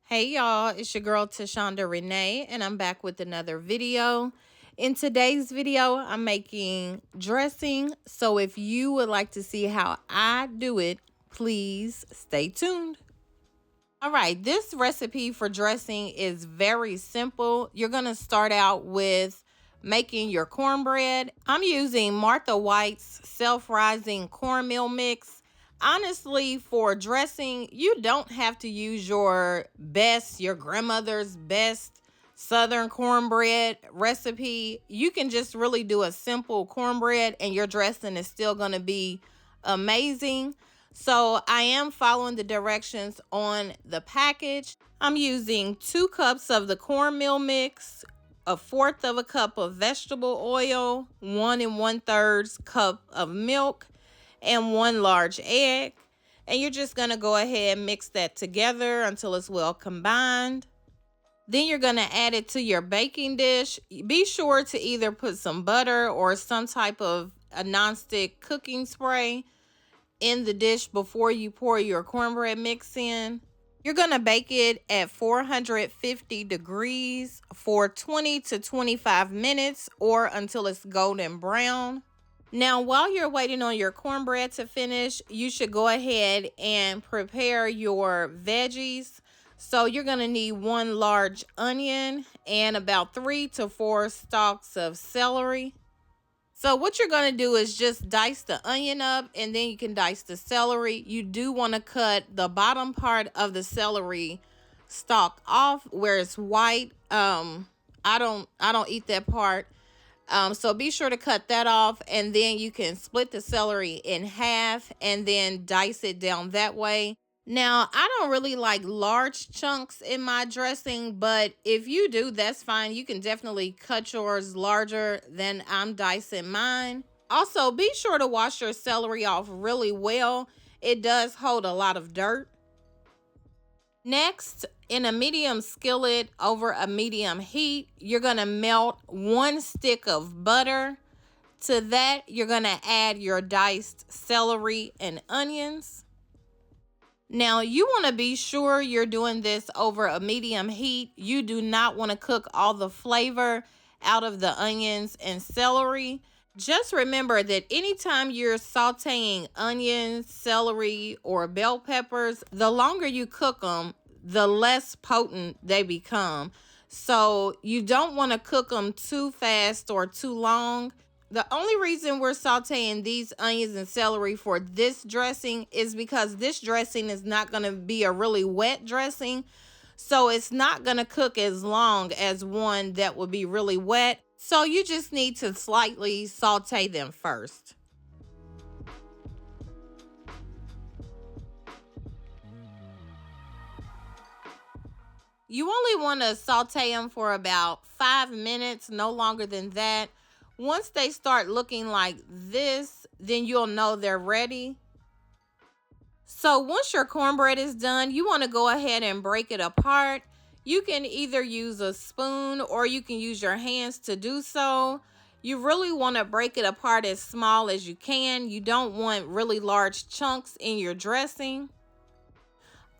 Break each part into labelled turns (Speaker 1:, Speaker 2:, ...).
Speaker 1: Hey y'all, it's your girl Tashondarenae and I'm back with another video. In today's video, I'm making dressing. So if you would like to see how I do it, please stay tuned. All right, this recipe for dressing is very simple. You're gonna start out with making your cornbread. I'm using Martha White's self-rising cornmeal mix. Honestly, for dressing, you don't have to use your grandmother's best Southern cornbread recipe. You can just really do a simple cornbread and your dressing is still gonna be amazing. So I am following the directions on the package. I'm using 2 cups of the cornmeal mix, a 1/4 of a cup of vegetable oil, 1 1/3 cup of milk, and 1 large egg. And you're just gonna go ahead and mix that together until it's well combined. Then you're gonna add it to your baking dish. Be sure to either put some butter or some type of a nonstick cooking spray in the dish before you pour your cornbread mix in. You're gonna bake it at 450 degrees for 20 to 25 minutes or until it's golden brown. Now, while you're waiting on your cornbread to finish, you should go ahead and prepare your veggies. So you're gonna need 1 large onion and about 3 to 4 stalks of celery. So what you're going to do is just dice the onion up and then you can dice the celery. You do want to cut the bottom part of the celery stalk off where it's white. I don't eat that part. So be sure to cut that off, and then you can split the celery in half and then dice it down that way. Now, I don't really like large chunks in my dressing, but if you do, that's fine. You can definitely cut yours larger than I'm dicing mine. Also, be sure to wash your celery off really well. It does hold a lot of dirt. Next, in a medium skillet over a medium heat, you're going to melt 1 stick of butter. To that, you're going to add your diced celery and onions. Now, you want to be sure you're doing this over a medium heat. You do not want to cook all the flavor out of the onions and celery. Just remember that anytime you're sauteing onions, celery, or bell peppers, the longer you cook them, the less potent they become. So you don't want to cook them too fast or too long. The only reason we're sauteing these onions and celery for this dressing is because this dressing is not going to be a really wet dressing. So it's not going to cook as long as one that would be really wet. So you just need to slightly saute them first. You only want to saute them for about 5 minutes, no longer than that. Once they start looking like this, then you'll know they're ready. So once your cornbread is done, you want to go ahead and break it apart. You can either use a spoon or you can use your hands to do so. You really want to break it apart as small as you can. You don't want really large chunks in your dressing.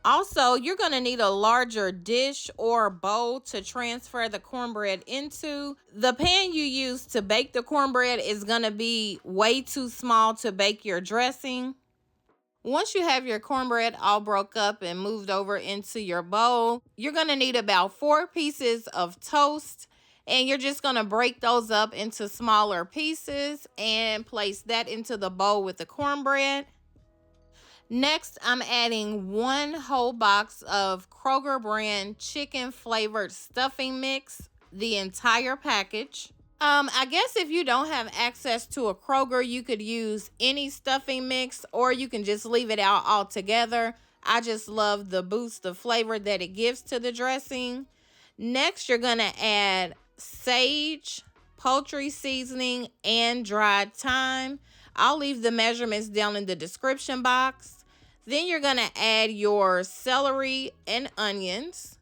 Speaker 1: Also, you're going to need a larger dish or bowl to transfer the cornbread into. The pan you use to bake the cornbread is going to be way too small to bake your dressing. Once you have your cornbread all broke up and moved over into your bowl, you're going to need about 4 pieces of toast. And you're just going to break those up into smaller pieces and place that into the bowl with the cornbread. Next, I'm adding 1 whole box of Kroger brand chicken flavored stuffing mix, the entire package. I guess if you don't have access to a Kroger, you could use any stuffing mix or you can just leave it out altogether. I just love the boost of flavor that it gives to the dressing. Next, you're going to add sage, poultry seasoning, and dried thyme. I'll leave the measurements down in the description box. Then you're going to add your celery and onions.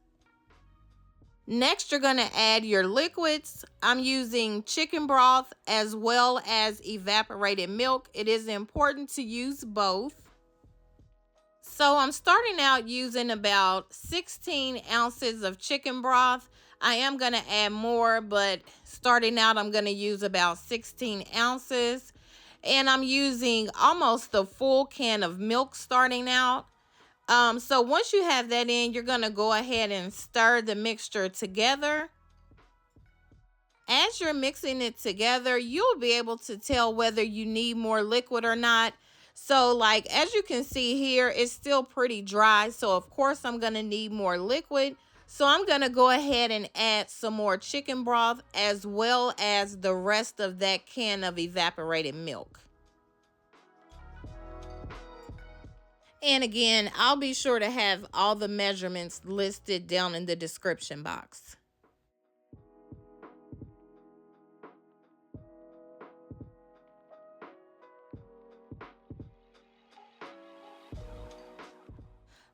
Speaker 1: Next, you're going to add your liquids. I'm using chicken broth as well as evaporated milk. It is important to use both. So I'm starting out using about 16 ounces of chicken broth. I am going to add more, but starting out, I'm going to use about 16 ounces. And I'm using almost the full can of milk starting out. So once you have that in, you're going to go ahead and stir the mixture together. As you're mixing it together, you'll be able to tell whether you need more liquid or not. So like, as you can see here, it's still pretty dry. So of course I'm going to need more liquid. So I'm going to go ahead and add some more chicken broth as well as the rest of that can of evaporated milk. And again, I'll be sure to have all the measurements listed down in the description box.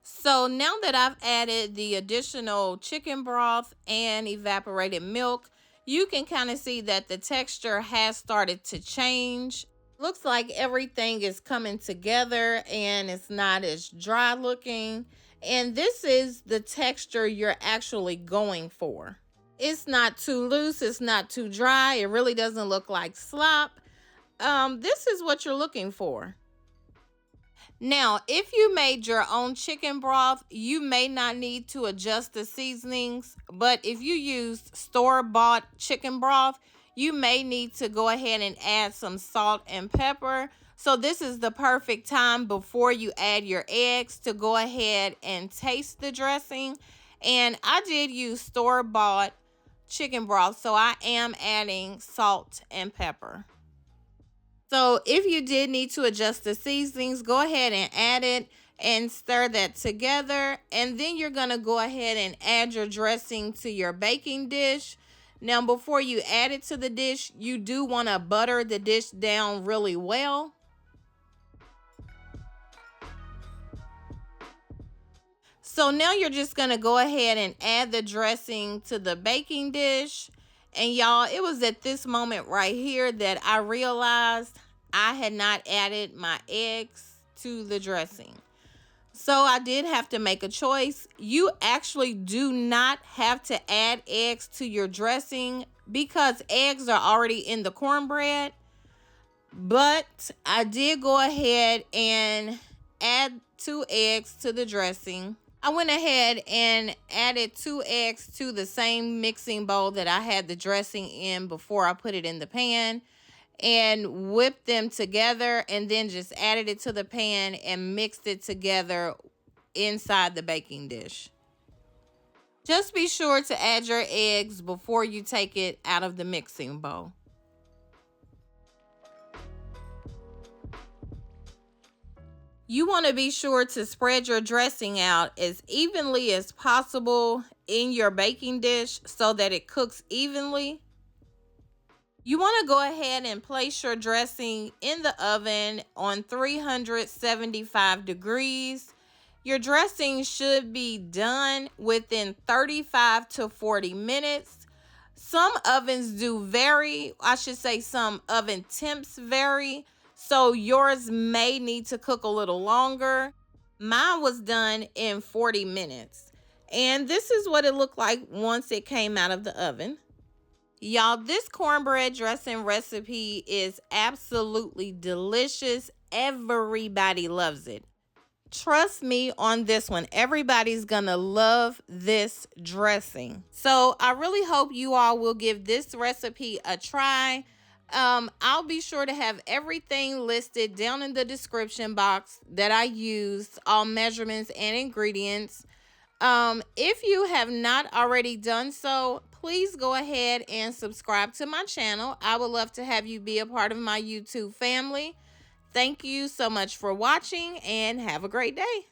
Speaker 1: So now that I've added the additional chicken broth and evaporated milk, you can kind of see that the texture has started to change. Looks like everything is coming together and it's not as dry looking. And this is the texture you're actually going for. It's not too loose, it's not too dry, it really doesn't look like slop. This is what you're looking for. Now, if you made your own chicken broth, you may not need to adjust the seasonings, but if you used store-bought chicken broth, you may need to go ahead and add some salt and pepper. So this is the perfect time before you add your eggs to go ahead and taste the dressing. And I did use store-bought chicken broth, so I am adding salt and pepper. So if you did need to adjust the seasonings, go ahead and add it and stir that together. And then you're going to go ahead and add your dressing to your baking dish. Now, before you add it to the dish, you do want to butter the dish down really well. So now you're just going to go ahead and add the dressing to the baking dish. And y'all, it was at this moment right here that I realized I had not added my eggs to the dressing. So I did have to make a choice. You actually do not have to add eggs to your dressing because eggs are already in the cornbread. But I did go ahead and add 2 eggs to the dressing. I went ahead and added 2 eggs to the same mixing bowl that I had the dressing in before I put it in the pan, and whipped them together, and then just added it to the pan and mixed it together inside the baking dish. Just be sure to add your eggs before you take it out of the mixing bowl. You want to be sure to spread your dressing out as evenly as possible in your baking dish so that it cooks evenly. You want to go ahead and place your dressing in the oven on 375 degrees. Your dressing should be done within 35 to 40 minutes. Some ovens do vary. I should say some oven temps vary. So yours may need to cook a little longer. Mine was done in 40 minutes. And this is what it looked like once it came out of the oven. Y'all, this cornbread dressing recipe is absolutely delicious. Everybody loves it. Trust me on this one. Everybody's gonna love this dressing. So I really hope you all will give this recipe a try. I'll be sure to have everything listed down in the description box that I used, all measurements and ingredients. If you have not already done so, please go ahead and subscribe to my channel. I would love to have you be a part of my YouTube family. Thank you so much for watching and have a great day.